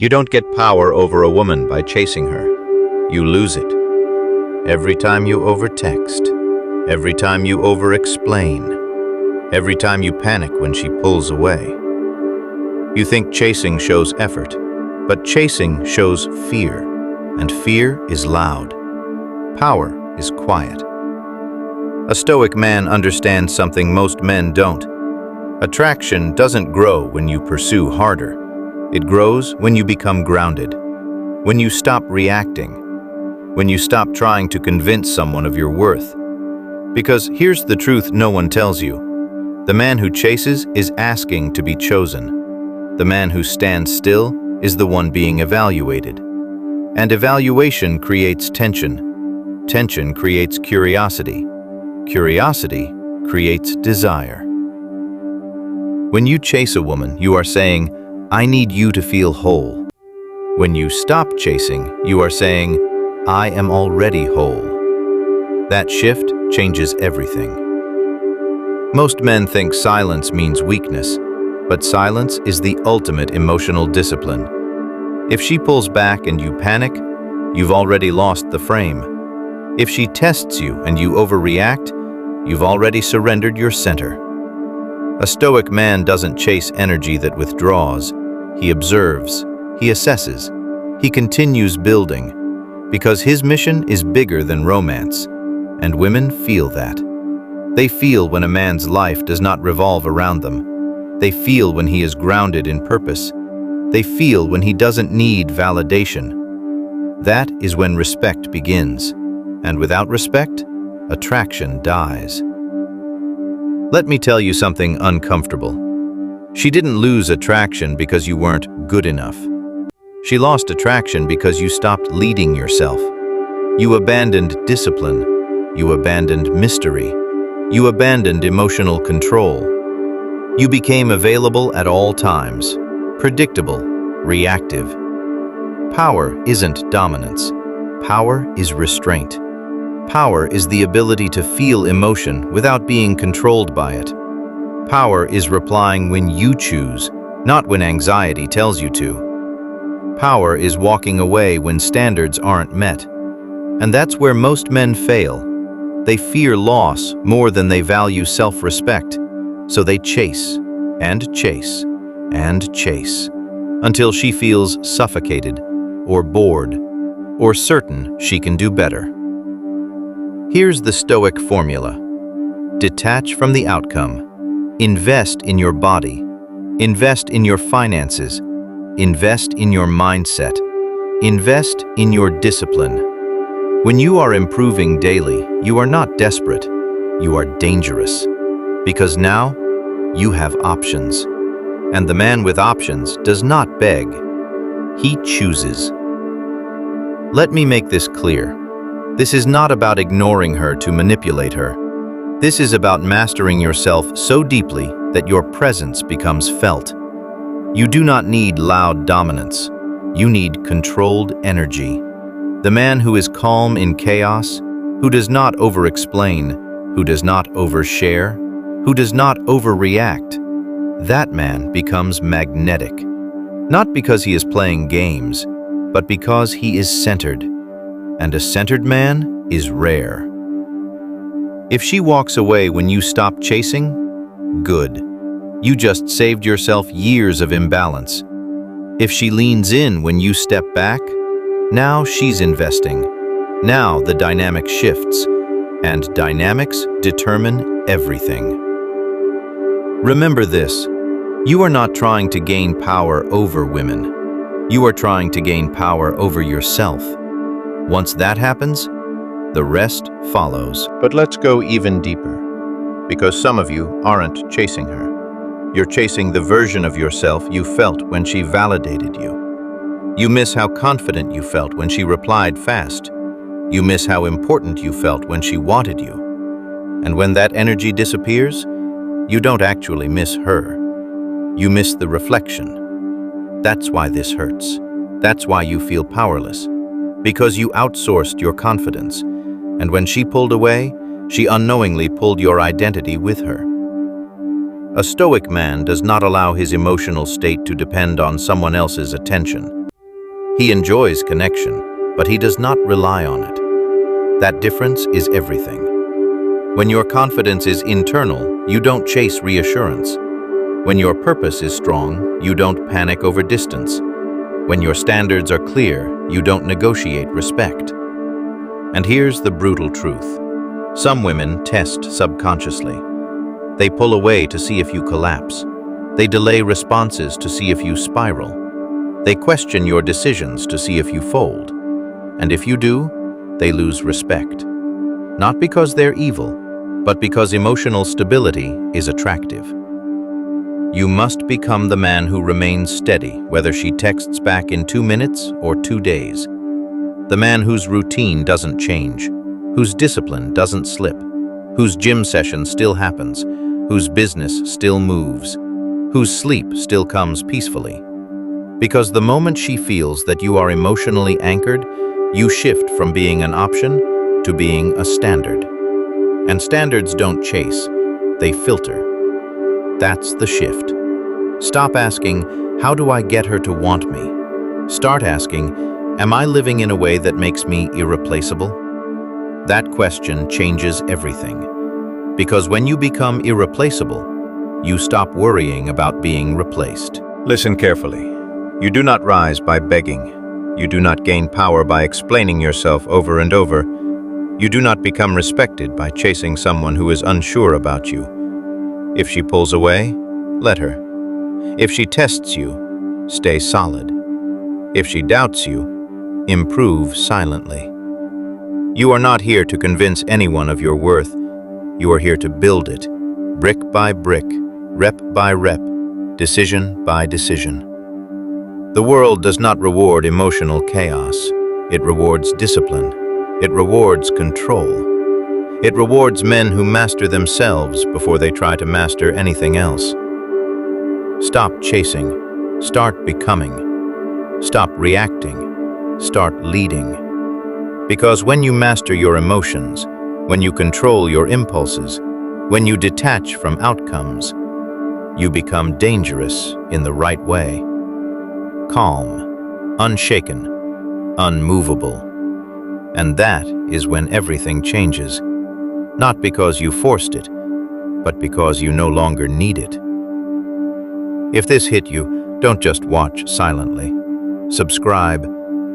You don't get power over a woman by chasing her. You lose it. Every time you overtext, every time you over-explain, every time you panic when she pulls away. You think chasing shows effort, but chasing shows fear, and fear is loud. Power is quiet. A Stoic man understands something most men don't. Attraction doesn't grow when you pursue harder. It grows when you become grounded, when you stop reacting, when you stop trying to convince someone of your worth. Because here's the truth no one tells you. The man who chases is asking to be chosen. The man who stands still is the one being evaluated. And evaluation creates tension. Tension creates curiosity. Curiosity creates desire. When you chase a woman, you are saying, "I need you to feel whole." When you stop chasing, you are saying, "I am already whole." That shift changes everything. Most men think silence means weakness, but silence is the ultimate emotional discipline. If she pulls back and you panic, you've already lost the frame. If she tests you and you overreact, you've already surrendered your center. A Stoic man doesn't chase energy that withdraws. He observes, he assesses, he continues building, because his mission is bigger than romance, and women feel that. They feel when a man's life does not revolve around them. They feel when he is grounded in purpose. They feel when he doesn't need validation. That is when respect begins, and without respect, attraction dies. Let me tell you something uncomfortable. She didn't lose attraction because you weren't good enough. She lost attraction because you stopped leading yourself. You abandoned discipline. You abandoned mystery. You abandoned emotional control. You became available at all times, predictable, reactive. Power isn't dominance. Power is restraint. Power is the ability to feel emotion without being controlled by it. Power is replying when you choose, not when anxiety tells you to. Power is walking away when standards aren't met. And that's where most men fail. They fear loss more than they value self-respect, so they chase, and chase, and chase, until she feels suffocated, or bored, or certain she can do better. Here's the Stoic formula. Detach from the outcome. Invest in your body. Invest in your finances. Invest in your mindset. Invest in your discipline. When you are improving daily, you are not desperate. You are dangerous. Because now, you have options. And the man with options does not beg. He chooses. Let me make this clear. This is not about ignoring her to manipulate her. This is about mastering yourself so deeply that your presence becomes felt. You do not need loud dominance. You need controlled energy. The man who is calm in chaos, who does not over-explain, who does not overshare, who does not overreact, that man becomes magnetic. Not because he is playing games, but because he is centered. And a centered man is rare. If she walks away when you stop chasing, good. You just saved yourself years of imbalance. If she leans in when you step back, now she's investing. Now the dynamic shifts, and dynamics determine everything. Remember this, you are not trying to gain power over women. You are trying to gain power over yourself. Once that happens, the rest follows. But let's go even deeper, because some of you aren't chasing her. You're chasing the version of yourself you felt when she validated you. You miss how confident you felt when she replied fast. You miss how important you felt when she wanted you. And when that energy disappears, you don't actually miss her. You miss the reflection. That's why this hurts. That's why you feel powerless. Because you outsourced your confidence. And when she pulled away, she unknowingly pulled your identity with her. A Stoic man does not allow his emotional state to depend on someone else's attention. He enjoys connection, but he does not rely on it. That difference is everything. When your confidence is internal, you don't chase reassurance. When your purpose is strong, you don't panic over distance. When your standards are clear, you don't negotiate respect. And here's the brutal truth. Some women test subconsciously. They pull away to see if you collapse. They delay responses to see if you spiral. They question your decisions to see if you fold. And if you do, they lose respect. Not because they're evil, but because emotional stability is attractive. You must become the man who remains steady, whether she texts back in 2 minutes or 2 days. The man whose routine doesn't change, whose discipline doesn't slip, whose gym session still happens, whose business still moves, whose sleep still comes peacefully. Because the moment she feels that you are emotionally anchored, you shift from being an option to being a standard. And standards don't chase, they filter. That's the shift. Stop asking, how do I get her to want me? Start asking, am I living in a way that makes me irreplaceable? That question changes everything. Because when you become irreplaceable, you stop worrying about being replaced. Listen carefully. You do not rise by begging. You do not gain power by explaining yourself over and over. You do not become respected by chasing someone who is unsure about you. If she pulls away, let her. If she tests you, stay solid. If she doubts you, improve silently. You are not here to convince anyone of your worth. You are here to build it, brick by brick, rep by rep, decision by decision. The world does not reward emotional chaos. It rewards discipline. It rewards control. It rewards men who master themselves before they try to master anything else. Stop chasing. Start becoming. Stop reacting. Start leading. Because when you master your emotions, when you control your impulses, when you detach from outcomes, you become dangerous in the right way. Calm, unshaken, unmovable. And that is when everything changes. Not because you forced it, but because you no longer need it. If this hit you, don't just watch silently. Subscribe,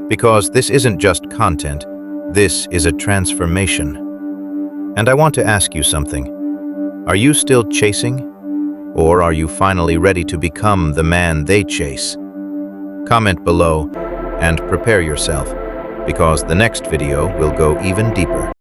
because this isn't just content, this is a transformation. And I want to ask you something. Are you still chasing? Or are you finally ready to become the man they chase? Comment below and prepare yourself, because the next video will go even deeper.